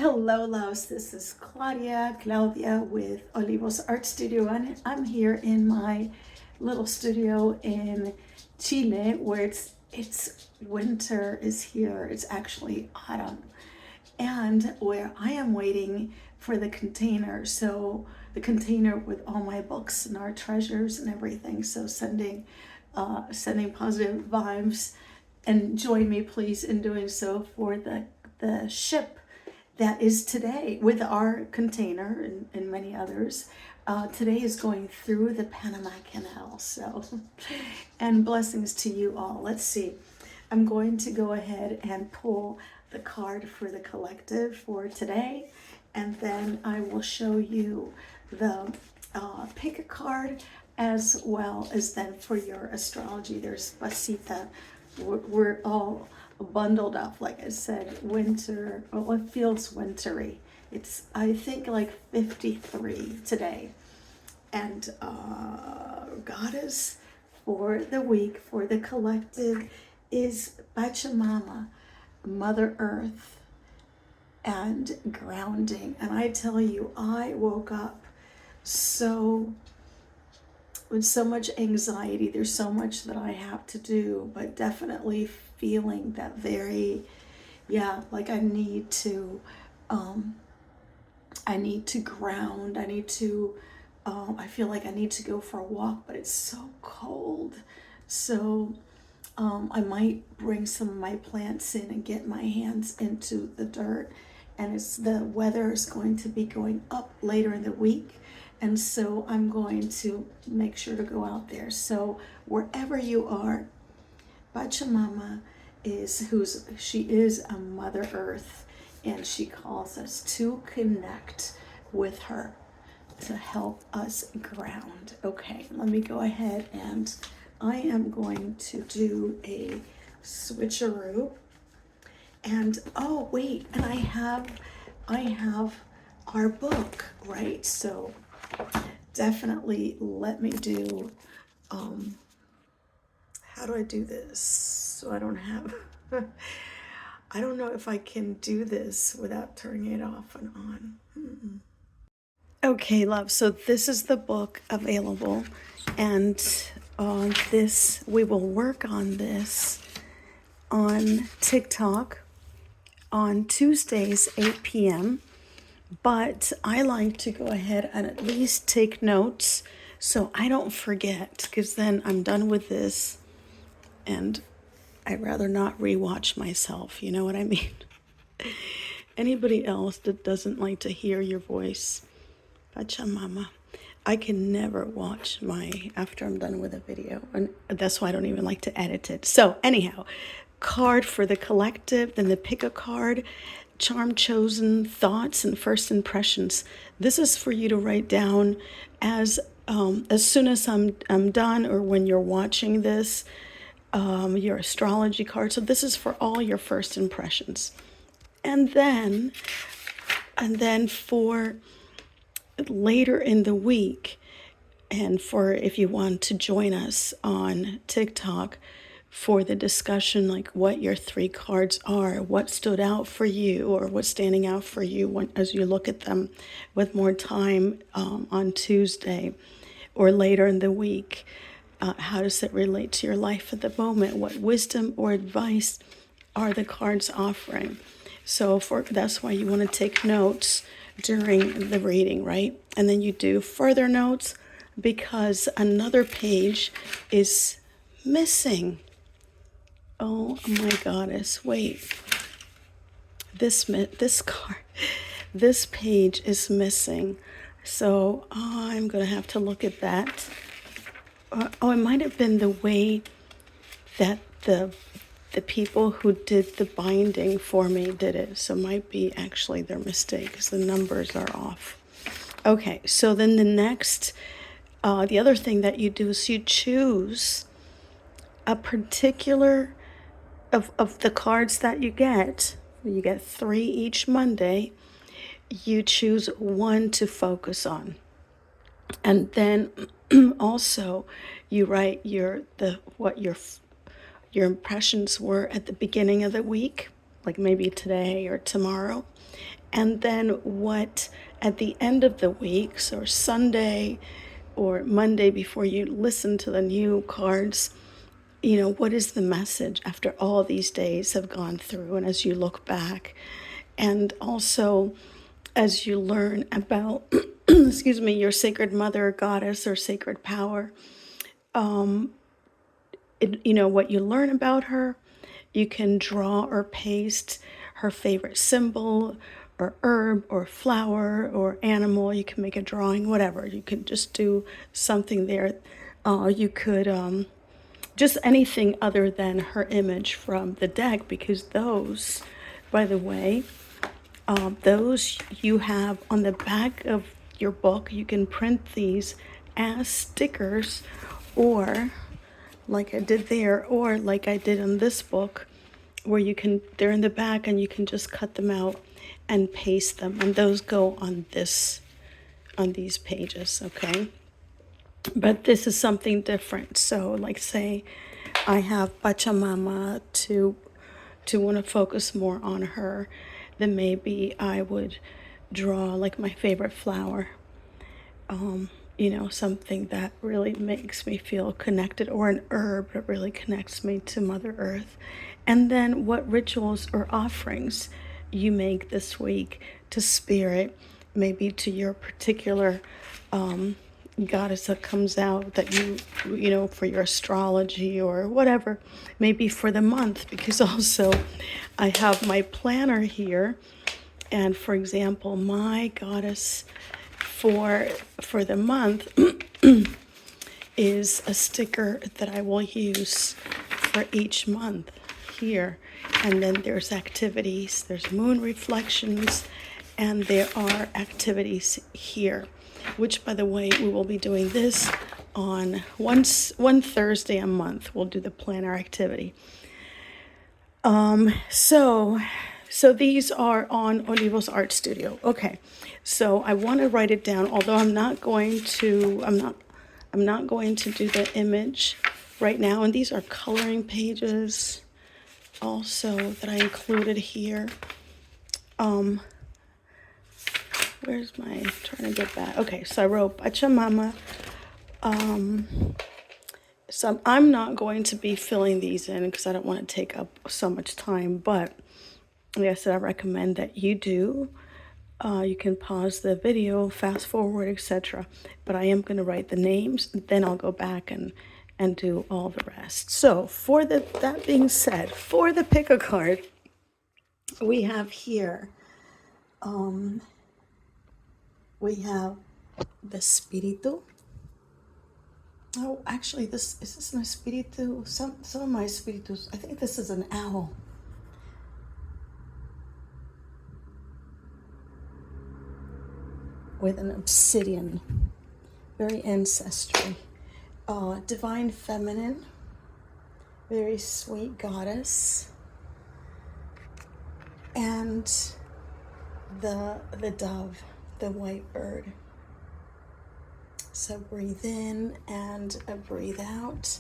Hello, loves. This is Claudia with Olivos Art Studio, and I'm here in my little studio in Chile, where it's winter is here. It's actually autumn, and where I am waiting for the container. So the container with all my books and our treasures and everything. So sending positive vibes, and join me, please, in doing so for the ship that is today with our container and many others. Today is going through the Panama Canal. So, and blessings to you all. Let's see. I'm going to go ahead and pull the card for the collective for today, and then I will show you the pick a card as well as then for your astrology. There's Basita. We're all bundled up, like I said, winter. Well, it feels wintry. It's, I think, like 53 today. And goddess for the week, for the collective, is Pachamama, Mother Earth, and grounding. And I tell you, I woke up with so much anxiety. There's so much that I have to do, but definitely feeling that like I need to ground. I feel like I need to go for a walk, but it's so cold. So I might bring some of my plants in and get my hands into the dirt. And the weather is going to be going up later in the week. And so I'm going to make sure to go out there. So wherever you are, Pachamama she is a Mother Earth, and she calls us to connect with her to help us ground. Okay, let me go ahead, and I am going to do a switcheroo. And oh wait, and I have our book, right? So definitely let me do how do I do this? So I don't have I don't know if I can do this without turning it off and on. Okay, love. So this is the book available, and we will work on this on TikTok on Tuesdays, 8 p.m. But I like to go ahead and at least take notes so I don't forget, because then I'm done with this and I'd rather not rewatch myself. You know what I mean? Anybody else that doesn't like to hear your voice? Pachamama. I can never watch after I'm done with a video, and that's why I don't even like to edit it. So anyhow, card for the collective, then the pick a card, charm chosen, thoughts and first impressions. This is for you to write down as soon as I'm done, or when you're watching this, your astrology card. So this is for all your first impressions. And then for later in the week, and for if you want to join us on TikTok for the discussion, like what your 3 cards are, what stood out for you, or what's standing out for you as you look at them with more time on Tuesday or later in the week. How does it relate to your life at the moment? What wisdom or advice are the cards offering? So that's why you want to take notes during the reading, right? And then you do further notes because another page is missing. Oh my goddess, wait. This page is missing. So I'm going to have to look at that. It might have been the way that the people who did the binding for me did it. So it might be actually their mistake because the numbers are off. Okay, so then the other thing that you do is you choose a particular of the cards that you get. You get 3 each Monday. You choose one to focus on. And then also you write what your impressions were at the beginning of the week, like maybe today or tomorrow. And then what at the end of the week, so Sunday or Monday before you listen to the new cards, what is the message after all these days have gone through and as you look back? And also as you learn about, excuse me, your sacred mother, goddess, or sacred power, what you learn about her, you can draw or paste her favorite symbol or herb or flower or animal. You can make a drawing, whatever. You can just do something there. You could just anything other than her image from the deck, because those, by the way, those you have on the back of your book. You can print these as stickers, or like I did there, or like I did in this book, where they're in the back and you can just cut them out and paste them, and those go on these pages, okay? But this is something different. So like say I have Pachamama to want to focus more on her, then maybe I would draw like my favorite flower, something that really makes me feel connected, or an herb that really connects me to Mother Earth. And then what rituals or offerings you make this week to Spirit, maybe to your particular goddess that comes out, that for your astrology or whatever, maybe for the month, because also I have my planner here. And for example, my goddess for the month is a sticker that I will use for each month here. And then there's activities, there's moon reflections, and there are activities here, which, by the way, we will be doing this on one Thursday a month. We'll do the planner activity. So these are on Olivos Art Studio. Okay, so I want to write it down, although I'm not going to do the image right now. And these are coloring pages also that I included here. Where's my, trying to get back. Okay, so I wrote Pachamama. So I'm not going to be filling these in because I don't want to take up so much time, but like I said, I recommend that you do. You can pause the video, fast forward, etc. But I am going to write the names, then I'll go back and do all the rest. So that being said, for the pick a card, we have here, we have the Espíritu. Oh, actually, is this an Espíritu? Some of my Espíritus, I think this is an owl. With an obsidian, very ancestry. Divine feminine, very sweet goddess. And the dove, the white bird. So breathe in and breathe out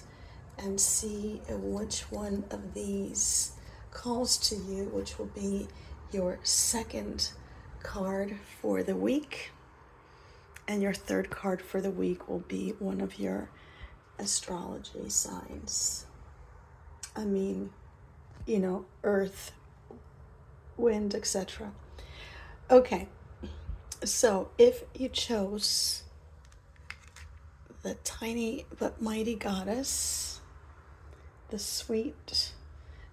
and see which one of these calls to you, which will be your second card for the week. And your third card for the week will be one of your astrology signs. I mean, earth, wind, etc. Okay, so if you chose the tiny but mighty goddess, the sweet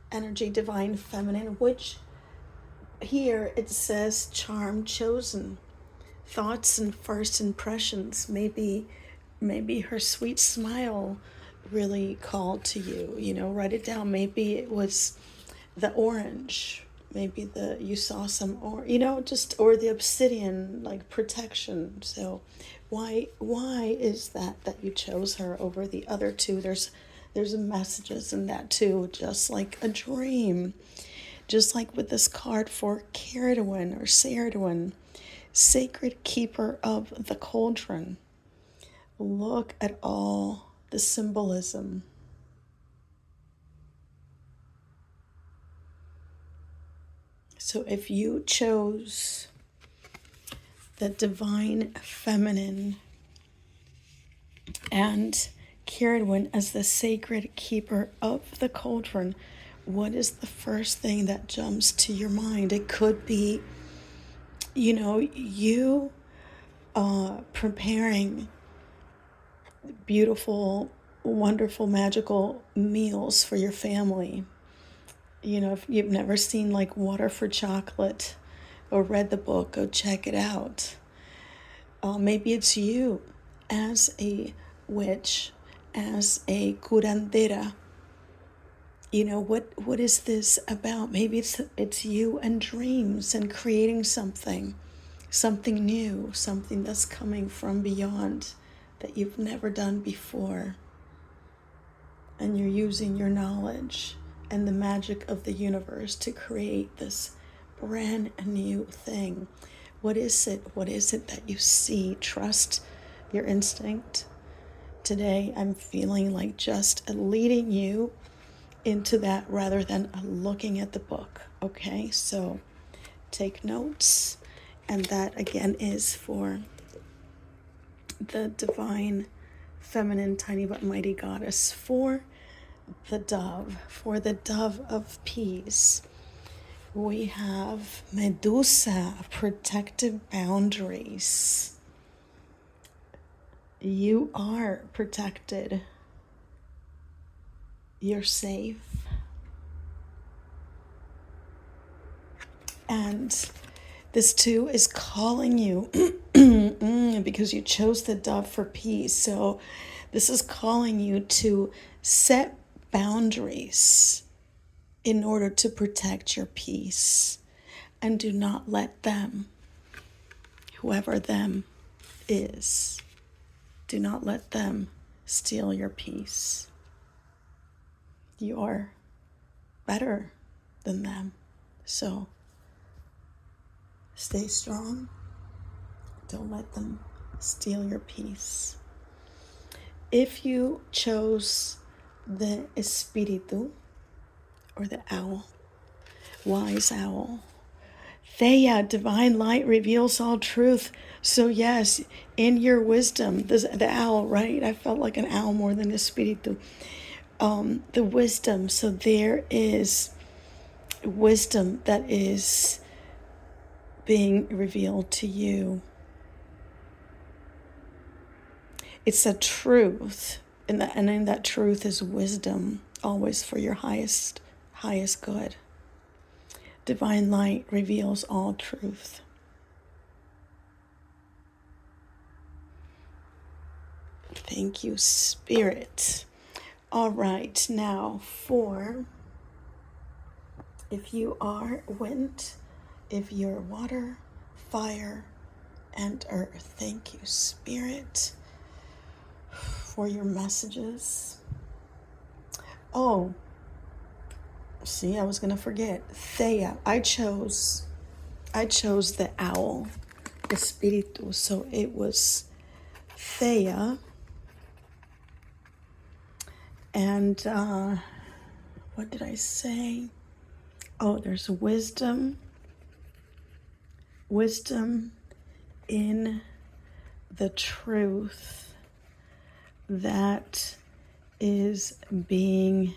energy, divine feminine, which here it says charm chosen, thoughts and first impressions. Maybe her sweet smile really called to you. Write it down. Maybe it was the orange. Maybe you saw some, or or the obsidian, like protection. So why is that you chose her over the other two? There's messages in that too, just like a dream. Just like with this card for Caridwen or Saradwin, sacred keeper of the cauldron. Look at all the symbolism. So if you chose the divine feminine, and Kiradwin as the sacred keeper of the cauldron, what is the first thing that jumps to your mind? It could be, you preparing beautiful, wonderful, magical meals for your family. If you've never seen like Water for Chocolate or read the book, go check it out. Maybe it's you as a witch, as a curandera. What is this about? Maybe it's you and dreams and creating something new, something that's coming from beyond that you've never done before. And you're using your knowledge and the magic of the universe to create this brand new thing. What is it? What is it that you see? Trust your instinct. Today, I'm feeling like just leading you into that rather than looking at the book. Okay, so take notes. And that again is for the divine feminine tiny but mighty goddess, for the dove of peace. We have Medusa, protective boundaries. You are protected. You're safe. And this too is calling you because you chose the dove for peace. So this is calling you to set boundaries in order to protect your peace. And do not let them, whoever them is, do not let them steal your peace. You are better than them. So stay strong. Don't let them steal your peace. If you chose the Espíritu, or the owl, wise owl, Theia, divine light reveals all truth. So yes, in your wisdom, the owl, right? I felt like an owl more than Espíritu. The wisdom. So there is wisdom that is being revealed to you. It's a truth, and in that truth is wisdom, always for your highest good. Divine light reveals all truth. Thank you, Spirit. All right, now for if you are wind, if you're water, fire, and earth. Thank you, Spirit, for your messages. Oh, see, I was going to forget. Theia. I chose the owl, Espíritu. So it was Theia. And what did I say? Oh, there's wisdom. Wisdom in the truth that is being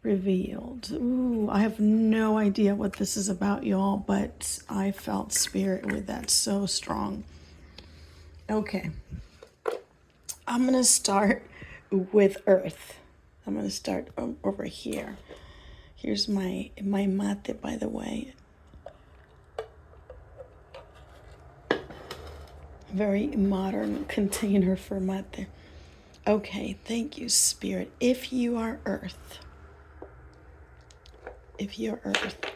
revealed. Ooh, I have no idea what this is about, y'all, but I felt Spirit with that so strong. Okay. I'm going to start with Earth. I'm going to start over here. Here's my mate, by the way. Very modern container for mate. Okay, thank you, Spirit. If you are Earth,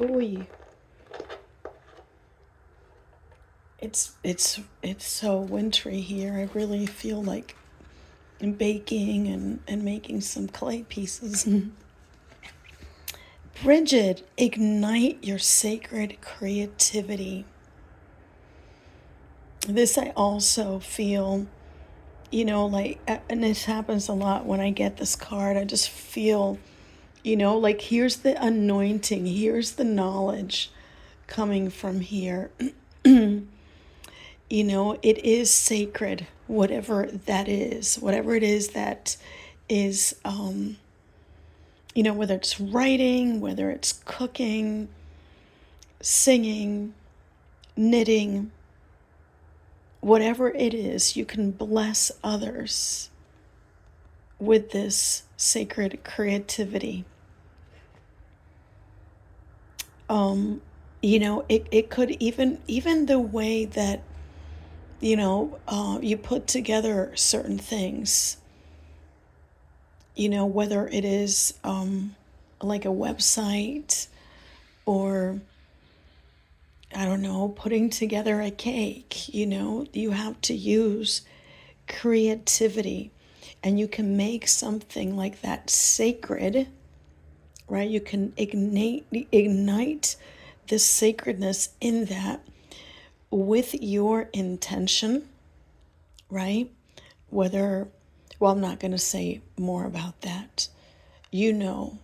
ooh, it's so wintry here. I really feel like I'm baking and making some clay pieces. Bridget, ignite your sacred creativity. This I also feel, like, and this happens a lot when I get this card. I just feel, like here's the anointing, here's the knowledge coming from here. you know, it is sacred, whatever that is, whatever it is that is, you know, whether it's writing, whether it's cooking, singing, knitting, whatever it is, you can bless others with this sacred creativity. You know, it could even the way that, you know, you put together certain things, you know, whether it is like a website, or I don't know, putting together a cake, you know, you have to use creativity, and you can make something like that sacred, right? You can ignite this sacredness in that with your intention, right? Whether, well, I'm not going to say more about that. You know,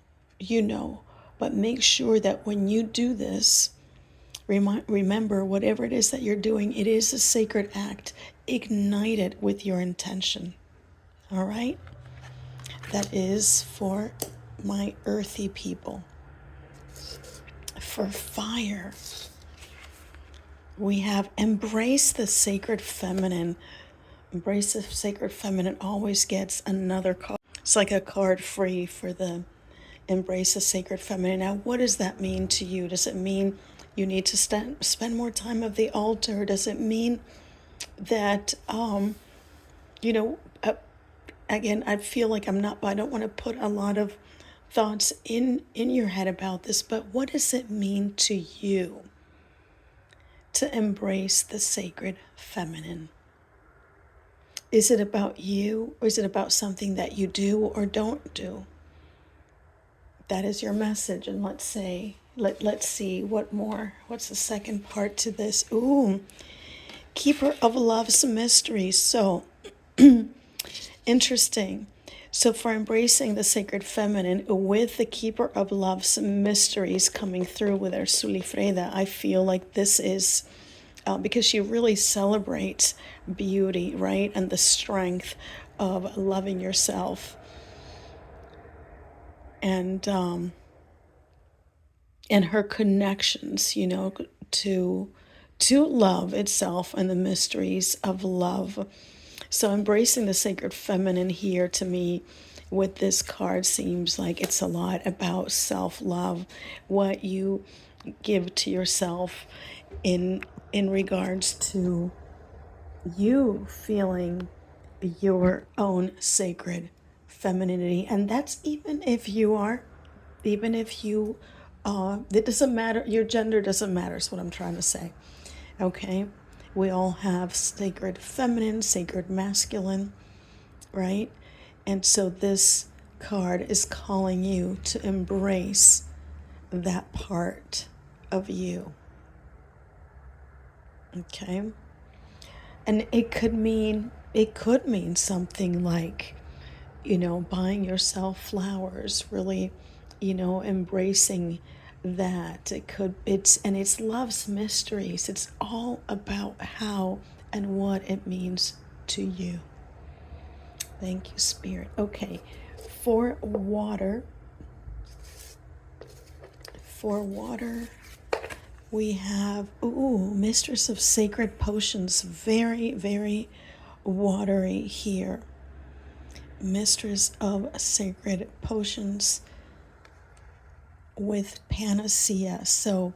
but make sure that when you do this, remember whatever it is that you're doing, it is a sacred act. Ignite it with your intention. All right? That is for my earthy people. For fire, we have embrace the sacred feminine. Embrace the sacred feminine always gets another card. It's like a card free for the embrace the sacred feminine. Now, what does that mean to you? Does it mean you need to spend more time at the altar? Does it mean that, you know, again, I feel like I don't want to put a lot of thoughts in your head about this, but what does it mean to you to embrace the sacred feminine? Is it about you, or is it about something that you do or don't do? That is your message. And let's see what more. What's the second part to this? Ooh, Keeper of Love's Mysteries. So interesting. So for embracing the sacred feminine with the Keeper of Love's Mysteries coming through with our Sulifreda, I feel like this is because she really celebrates beauty, right? And the strength of loving yourself. And her connections, you know, to love itself and the mysteries of love. So embracing the sacred feminine here, to me, with this card, seems like it's a lot about self-love, what you give to yourself in regards to you feeling your own sacred femininity. And that's even if you it doesn't matter, your gender doesn't matter, is what I'm trying to say. Okay, we all have sacred feminine, sacred masculine, right? And so this card is calling you to embrace that part of you. Okay, and it could mean something like, you know, buying yourself flowers, really, you know, embracing that. It's love's mysteries. It's all about how and what it means to you. Thank you, Spirit. Okay, for water, we have, Mistress of Sacred Potions. Very, very watery here. Mistress of Sacred Potions with Panacea. So,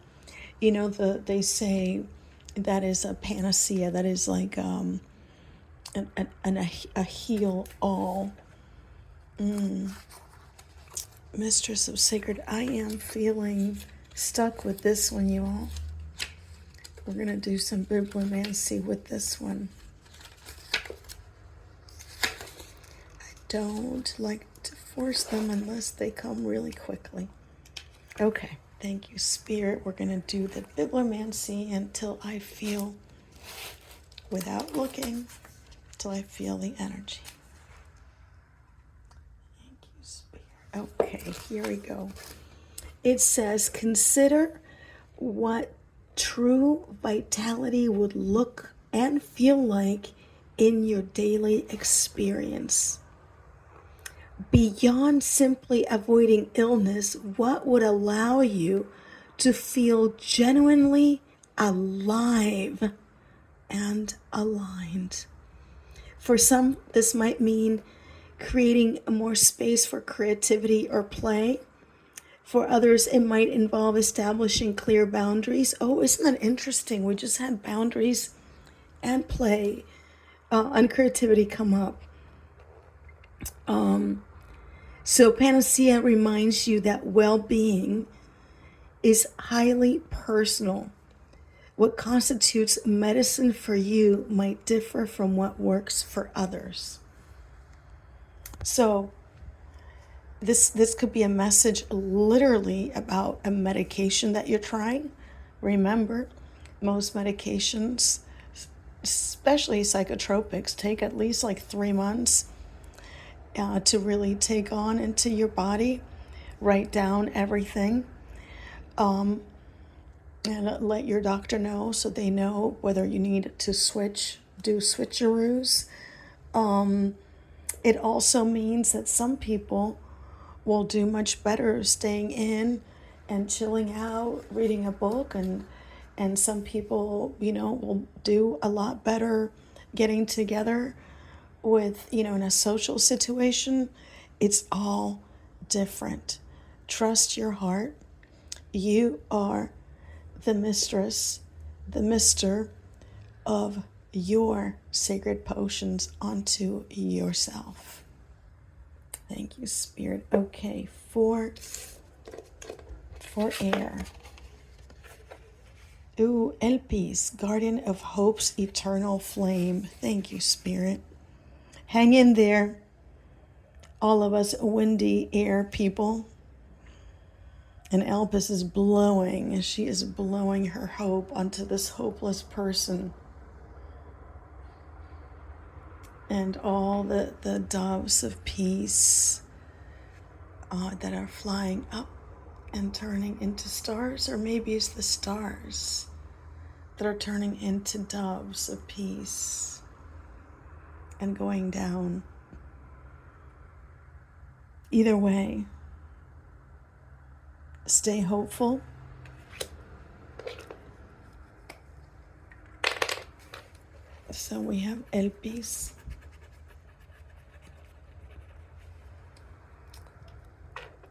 you know, they say that is a panacea. That is like a heal all. Mistress of Sacred. I am feeling stuck with this one, you all. We're going to do some bibliomancy with this one. I don't like to force them unless they come really quickly. Okay, thank you, Spirit. We're going to do the bibliomancy until I feel, without looking, until I feel the energy. Thank you, Spirit. Okay, here we go. It says, consider what true vitality would look and feel like in your daily experience. Beyond simply avoiding illness, what would allow you to feel genuinely alive and aligned? For some, this might mean creating more space for creativity or play. For others, it might involve establishing clear boundaries. Oh, isn't that interesting? We just had boundaries and play and creativity come up. So Panacea reminds you that well-being is highly personal. What constitutes medicine for you might differ from what works for others. So this could be a message literally about a medication that you're trying. Remember, most medications, especially psychotropics, take at least like 3 months to really take on into your body. Write down everything and let your doctor know so they know whether you need to do switcheroos. It also means that some people will do much better staying in and chilling out, reading a book, and some people, will do a lot better getting together with, in a social situation. It's all different. Trust your heart. You are the mistress, the mister of your sacred potions onto yourself. Thank you, Spirit. Okay, for air. Ooh, Elpis, Guardian of Hope's eternal flame. Thank you, Spirit. Hang in there, all of us windy air people. And Elpis is blowing. She is blowing her hope onto this hopeless person. And all the doves of peace that are flying up and turning into stars, or maybe it's the stars that are turning into doves of peace and going down. Either way, stay hopeful. So we have Elpis.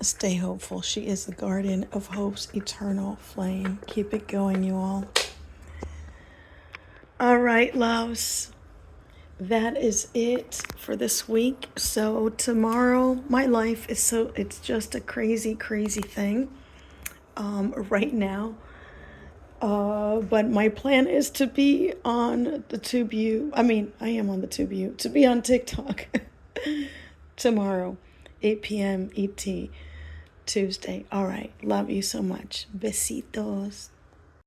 Stay hopeful. She is the guardian of hope's eternal flame. Keep it going, you all. All right, loves. That is it for this week. So tomorrow, my life is it's just a crazy, crazy thing right now. But my plan is to be on the TubeU. I am on the TubeU. To be on TikTok tomorrow, 8 p.m. ET, Tuesday. All right. Love you so much. Besitos.